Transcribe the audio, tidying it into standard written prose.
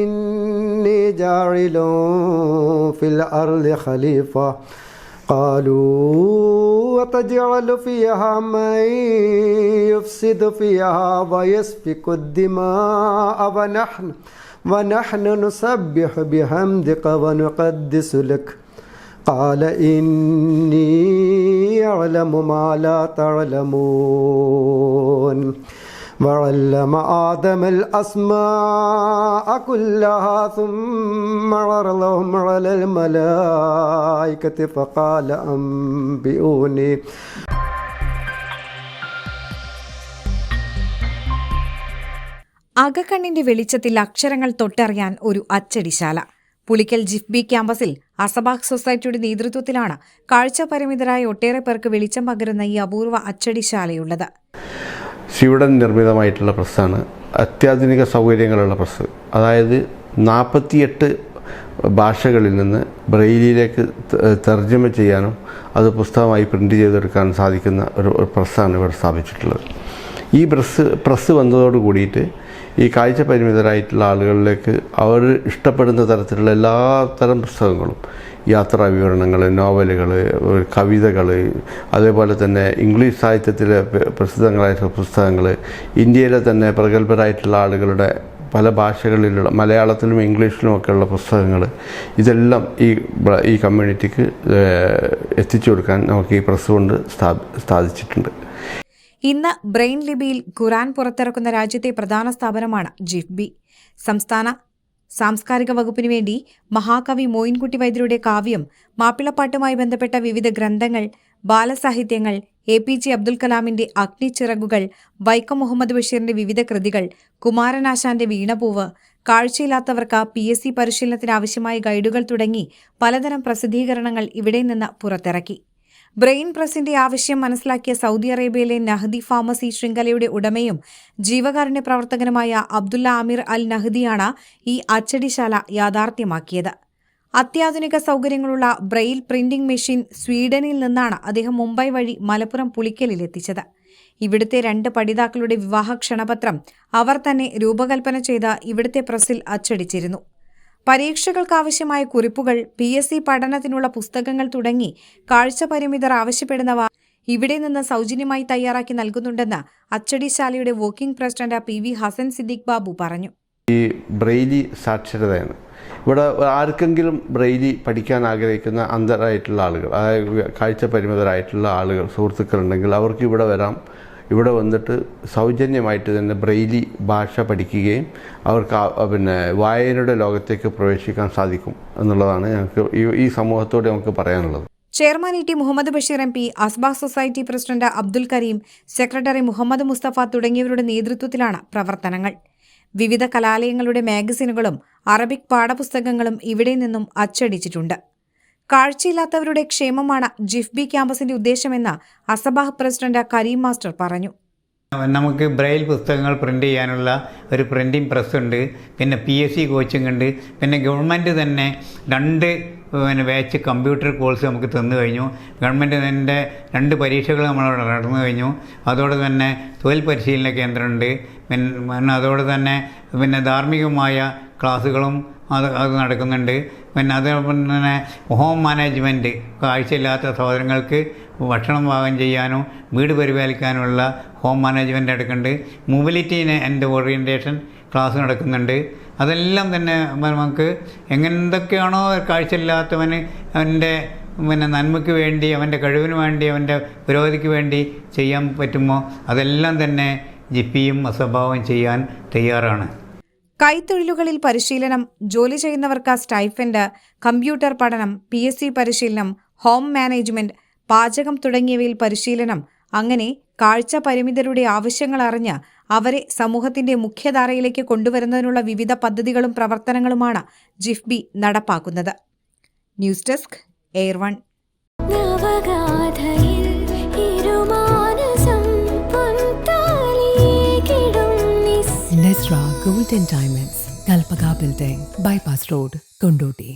إني جاعل في الأرض خليفة قالوا وتجعل فيها من يفسد فيها ويسفك الدماء ونحن نسبح بحمدك ونقدس لك قال إني أعلم ما لا تعلمون وعلم آدم الأسماء كلها ثم عرضهم على الملائكة فقال أنبئوني. അകക്കണ്ണിന്റെ വെളിച്ചത്തിൽ അക്ഷരങ്ങൾ തൊട്ടറിയാൻ ഒരു അച്ചടിശാല. പുളിക്കൽ ജിഫ്ബി ക്യാമ്പസിൽ അസബാഹ് സൊസൈറ്റിയുടെ നേതൃത്വത്തിലാണ് കാഴ്ചപരിമിതരായ ഒട്ടേറെ പേർക്ക് വെളിച്ചം പകരുന്ന ഈ അപൂർവ അച്ചടിശാലയുള്ളത്. സ്വീഡൻ നിർമ്മിതമായിട്ടുള്ള പ്രസ്സാണ്. അത്യാധുനിക സൗകര്യങ്ങളുള്ള പ്രസ്. അതായത് 48 ഭാഷകളിൽ നിന്ന് ബ്രെയിലിലേക്ക് തർജ്ജമ ചെയ്യാനും അത് പുസ്തകമായി പ്രിൻ്റ് ചെയ്തെടുക്കാനും സാധിക്കുന്ന ഒരു പ്രസ്സാണ് ഇവിടെ സ്ഥാപിച്ചിട്ടുള്ളത്. ഈ പ്രസ് വന്നതോട് കൂടിയിട്ട് ഈ കാഴ്ച പരിമിതരായിട്ടുള്ള ആളുകളിലേക്ക് അവർ ഇഷ്ടപ്പെടുന്ന തരത്തിലുള്ള എല്ലാത്തരം പുസ്തകങ്ങളും, യാത്രാ വിവരണങ്ങൾ, നോവലുകൾ, കവിതകൾ, അതേപോലെ തന്നെ ഇംഗ്ലീഷ് സാഹിത്യത്തിലെ പ്രസിദ്ധങ്ങളായിട്ടുള്ള പുസ്തകങ്ങൾ, ഇന്ത്യയിലെ തന്നെ പ്രഗത്ഭരായിട്ടുള്ള ആളുകളുടെ പല ഭാഷകളിലുള്ള മലയാളത്തിലും ഇംഗ്ലീഷിലും ഒക്കെയുള്ള പുസ്തകങ്ങൾ, ഇതെല്ലാം ഈ കമ്മ്യൂണിറ്റിക്ക് എത്തിച്ചു കൊടുക്കാൻ നമുക്ക് ഈ പ്രസ് കൊണ്ട് സാധിച്ചിട്ടുണ്ട്. ഇന്ന് ബ്രെയിൻ ലിപിയിൽ ഖുർആൻ പുറത്തിറക്കുന്ന രാജ്യത്തെ പ്രധാന സ്ഥാപനമാണ് ജിഫ്ബി. സംസ്ഥാന സാംസ്കാരിക വകുപ്പിനു വേണ്ടി മഹാകവി മോയിൻകുട്ടി വൈദ്യരുടെ കാവ്യം, മാപ്പിളപ്പാട്ടുമായി ബന്ധപ്പെട്ട വിവിധ ഗ്രന്ഥങ്ങൾ, ബാലസാഹിത്യങ്ങൾ, APJ അബ്ദുൽ കലാമിന്റെ അഗ്നിച്ചിറകുകൾ, വൈക്കം മുഹമ്മദ് ബഷീറിന്റെ വിവിധ കൃതികൾ, കുമാരനാശാന്റെ വീണപൂവ്, കാഴ്ചയില്ലാത്തവർക്ക് PSC പരിശീലനത്തിന് ആവശ്യമായ ഗൈഡുകൾ തുടങ്ങി പലതരം പ്രസിദ്ധീകരണങ്ങൾ ഇവിടെ നിന്ന് പുറത്തിറക്കി. ബ്രെയിൻ പ്രസിന്റെ ആവശ്യം മനസ്സിലാക്കിയ സൗദി അറേബ്യയിലെ നഹ്ദി ഫാർമസി ശൃംഖലയുടെ ഉടമയും ജീവകാരുണ്യ പ്രവർത്തകനുമായ അബ്ദുല്ല ആമിർ അൽ നഹ്ദിയാണ് ഈ അച്ചടിശാല യാഥാർത്ഥ്യമാക്കിയത്. അത്യാധുനിക സൗകര്യങ്ങളുള്ള ബ്രെയിൽ പ്രിന്റിംഗ് മെഷീൻ സ്വീഡനിൽ നിന്നാണ് അദ്ദേഹം മുംബൈ വഴി മലപ്പുറം പുളിക്കലിൽ എത്തിച്ചത്. ഇവിടുത്തെ 2 പഠിതാക്കളുടെ വിവാഹ ക്ഷണപത്രം അവർ തന്നെ രൂപകൽപ്പന ചെയ്ത് ഇവിടുത്തെ പ്രസിൽ അച്ചടിച്ചിരുന്നു. പരീക്ഷകൾക്കാവശ്യമായ കുറിപ്പുകൾ, PSC പഠനത്തിനുള്ള പുസ്തകങ്ങൾ തുടങ്ങി കാഴ്ചപരിമിതർ ആവശ്യപ്പെടുന്നവ ഇവിടെ നിന്ന് സൗജന്യമായി തയ്യാറാക്കി നൽകുന്നുണ്ടെന്ന് അച്ചടിശാലയുടെ working president PV Hasan Siddique Babu പറഞ്ഞു. ഈ ബ്രെയിലി സാക്ഷരതയാണ്. ഇവിടെ ആർക്കെങ്കിലും ബ്രെയിലി പഠിക്കാൻ ആഗ്രഹിക്കുന്ന അന്ധരായിട്ടുള്ള ആളുകൾ, അതായത് കാഴ്ച പരിമിതരായിട്ടുള്ള ആളുകൾ, സുഹൃത്തുക്കളുണ്ടെങ്കിൽ അവർക്ക് ഇവിടെ വരാം. ഇവിടെ വന്നിട്ട് സൗജന്യമായിട്ട് തന്നെ ബ്രെയിലി ഭാഷ പഠിക്കുകയും അവർക്ക് വായനയുടെ ലോകത്തേക്ക് പ്രവേശിക്കാൻ സാധിക്കും എന്നുള്ളതാണ് ഞങ്ങൾക്ക് ഈ സമൂഹത്തോട് നമുക്ക് പറയാനുള്ളത്. Chairman ET Muhammad Basheer MP, Asbah society president Abdul Kareem, secretary Muhammad Mustafa തുടങ്ങിയവരുടെ നേതൃത്വത്തിലാണ് പ്രവർത്തനങ്ങൾ. വിവിധ കലാലയങ്ങളുടെ മാഗസിനുകളും അറബിക് പാഠപുസ്തകങ്ങളും ഇവിടെ നിന്നും അച്ചടിച്ചിട്ടുണ്ട്. കാഴ്ചയില്ലാത്തവരുടെ ക്ഷേമമാണ് GIFB ക്യാമ്പസിന്റെ ഉദ്ദേശമെന്ന് Al Sabah president Kareem master പറഞ്ഞു. നമുക്ക് ബ്രെയിൽ പുസ്തകങ്ങൾ പ്രിൻ്റ് ചെയ്യാനുള്ള ഒരു പ്രിൻറ്റിംഗ് പ്രസ് ഉണ്ട്. പിന്നെ PSC കോച്ചിങ് ഉണ്ട്. പിന്നെ ഗവൺമെൻറ് തന്നെ 2 ബാച്ച് കമ്പ്യൂട്ടർ കോഴ്സ് നമുക്ക് തന്നു കഴിഞ്ഞു. ഗവൺമെൻറ് തന്നെ 2 പരീക്ഷകൾ നമ്മളവിടെ നടന്നു കഴിഞ്ഞു. അതോടെ തന്നെ തൊഴിൽ പരിശീലന കേന്ദ്രമുണ്ട്. പിന്നെ അതോടെ തന്നെ ധാർമ്മികമായ ക്ലാസ്സുകളും അത് നടക്കുന്നുണ്ട്. പിന്നെ അതേപോലെ തന്നെ ഹോം മാനേജ്മെൻറ്റ്, കാഴ്ചയില്ലാത്ത സഹോദരങ്ങൾക്ക് ഭക്ഷണം പാകം ചെയ്യാനും വീട് പരിപാലിക്കാനുമുള്ള ഹോം മാനേജ്മെൻറ്റ് നടക്കുന്നുണ്ട്. മൊബിലിറ്റി ആൻഡ് ഓറിയൻറ്റേഷൻ ക്ലാസ് നടക്കുന്നുണ്ട്. അതെല്ലാം തന്നെ നമുക്ക് എന്തൊക്കെയാണോ കാഴ്ചയില്ലാത്തവന് അവൻ്റെ നന്മയ്ക്ക് വേണ്ടി, അവൻ്റെ കഴിവിന് വേണ്ടി, അവൻ്റെ പുരോഗതിക്ക് വേണ്ടി ചെയ്യാൻ പറ്റുമോ അതെല്ലാം തന്നെ ജിഫ്ബിയും അസബാവും ചെയ്യാൻ തയ്യാറാണ്. കൈത്തൊഴിലുകളിൽ പരിശീലനം, ജോലി ചെയ്യുന്നവർക്ക് സ്റ്റൈഫൻഡ്, കമ്പ്യൂട്ടർ പഠനം, PSC പരിശീലനം, ഹോം മാനേജ്മെന്റ്, പാചകം തുടങ്ങിയവയിൽ പരിശീലനം, അങ്ങനെ കാഴ്ച പരിമിതരുടെ ആവശ്യങ്ങൾ അറിഞ്ഞ് അവരെ സമൂഹത്തിന്റെ മുഖ്യധാരയിലേക്ക് കൊണ്ടുവരുന്നതിനുള്ള വിവിധ പദ്ധതികളും പ്രവർത്തനങ്ങളുമാണ് ജിഫ്ബി നടപ്പാക്കുന്നത്. ന്യൂസ് ഡെസ്ക് എയർ1. Nesra Gold and Diamonds, Kalpaka Building, Bypass Road, Kondoti.